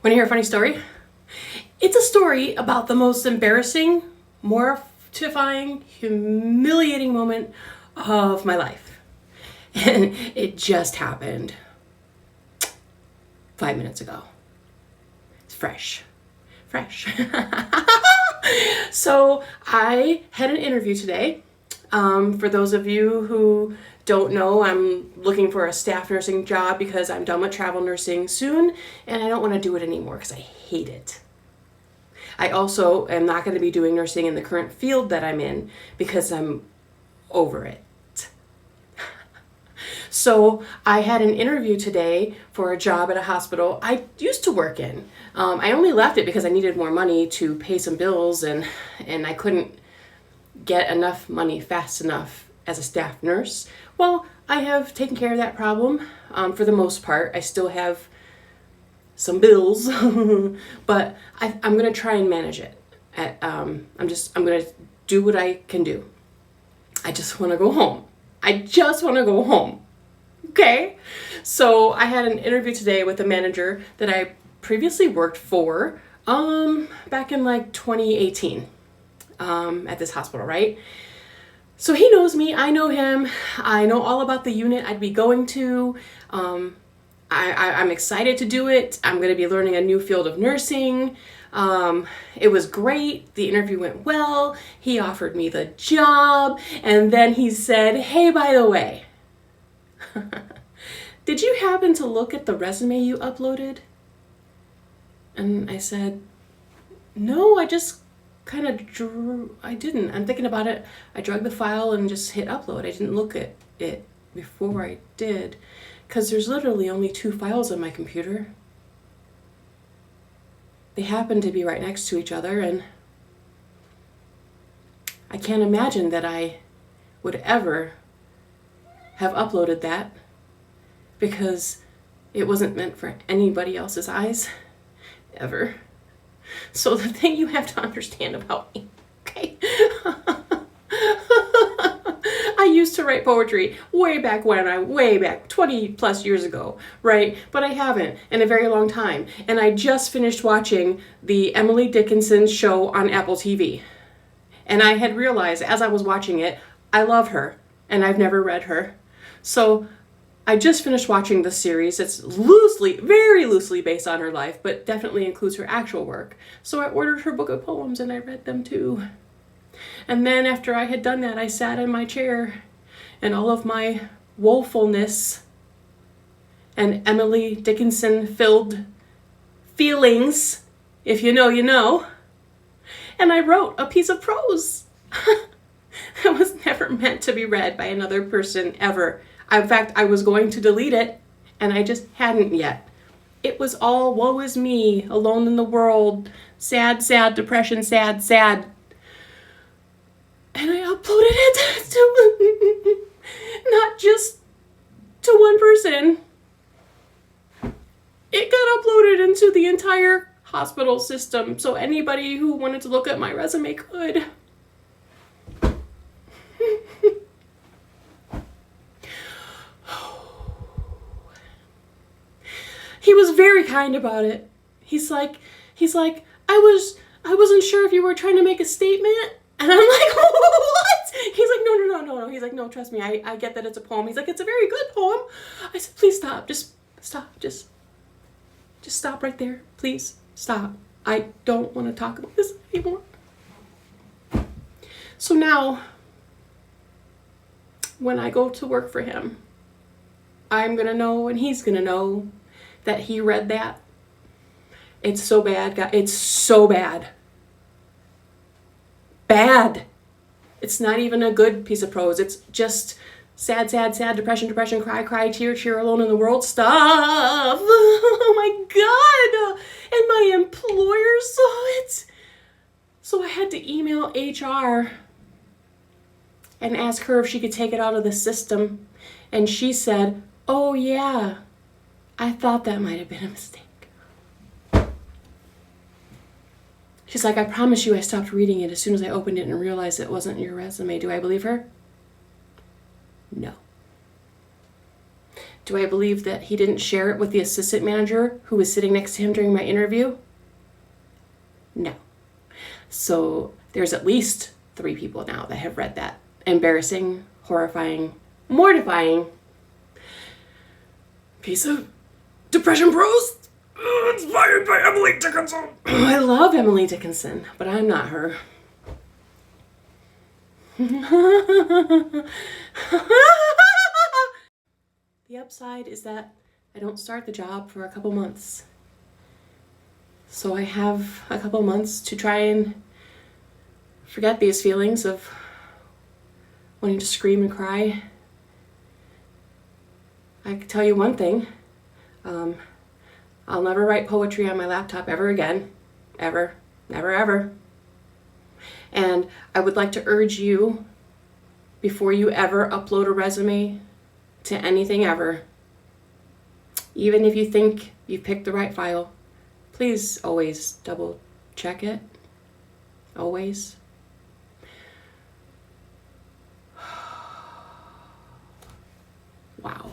Want to hear a funny story? It's a story about the most embarrassing, mortifying, humiliating moment of my life. And it just happened 5 minutes ago. It's fresh. So I had an interview today. For those of you who don't know, I'm looking for a staff nursing job because I'm done with travel nursing soon and I don't want to do it anymore because I hate it. I also am not going to be doing nursing in the current field that I'm in because I'm over it. So I had an interview today for a job at a hospital I used to work in. I only left it because I needed more money to pay some bills and I couldn't get enough money fast enough as a staff nurse. Well, I have taken care of that problem for the most part. I still have some bills, but I'm going to try and manage it. I'm going to do what I can do. I just want to go home. Okay? So I had an interview today with a manager that I previously worked for back in like 2018 at this hospital, right? So he knows me, I know him, I know all about the unit I'd be going to. I'm excited to do it. I'm going to be learning a new field of nursing. It was great. The interview went well. He offered me the job. And then he said, "Hey, by the way, did you happen to look at the resume you uploaded?" And I said, "No, I just kind of I didn't. I'm thinking about it. I dragged the file and just hit upload. I didn't look at it before I did. Because there's literally only 2 files on my computer. They happen to be right next to each other, and I can't imagine that I would ever have uploaded that because it wasn't meant for anybody else's eyes, ever. So the thing you have to understand about me, okay? I used to write poetry way back 20 plus years ago, right? But I haven't in a very long time. And I just finished watching the Emily Dickinson show on Apple TV. And I had realized as I was watching it, I love her and I've never read her. So I just finished watching the series. It's very loosely based on her life, but definitely includes her actual work. So I ordered her book of poems and I read them too. And then after I had done that, I sat in my chair and all of my woefulness and Emily Dickinson filled feelings, if you know, you know, and I wrote a piece of prose that was never meant to be read by another person ever. In fact, I was going to delete it and I just hadn't yet. It was all woe is me, alone in the world, sad, depression, sad. And I uploaded it to not just to one person. It got uploaded into the entire hospital system, so anybody who wanted to look at my resume could. He was very kind about it. He's like, I wasn't sure if you were trying to make a statement. And I'm like, what? He's like, no. He's like, no, trust me, I get that it's a poem. He's like, it's a very good poem. I said, please stop. Just stop. Just stop right there. Please stop. I don't want to talk about this anymore. So now, when I go to work for him, I'm going to know and he's going to know that he read that. It's so bad, guys. It's so bad. Bad. It's not even a good piece of prose. It's just sad, depression, cry, tear, alone in the world stuff. Oh my God. And my employer saw it. So I had to email HR and ask her if she could take it out of the system. And she said, "Oh yeah, I thought that might have been a mistake." She's like, "I promise you I stopped reading it as soon as I opened it and realized it wasn't your resume." Do I believe her? No. Do I believe that he didn't share it with the assistant manager who was sitting next to him during my interview? No. So there's at least 3 people now that have read that embarrassing, horrifying, mortifying piece of depression prose inspired by Emily Dickinson. I love Emily Dickinson, but I'm not her. The upside is that I don't start the job for a couple months. So I have a couple months to try and forget these feelings of wanting to scream and cry. I can tell you one thing. I'll never write poetry on my laptop ever again. Ever. Never, ever. And I would like to urge you, before you ever upload a resume to anything ever, even if you think you've picked the right file, please always double check it. Always. Wow.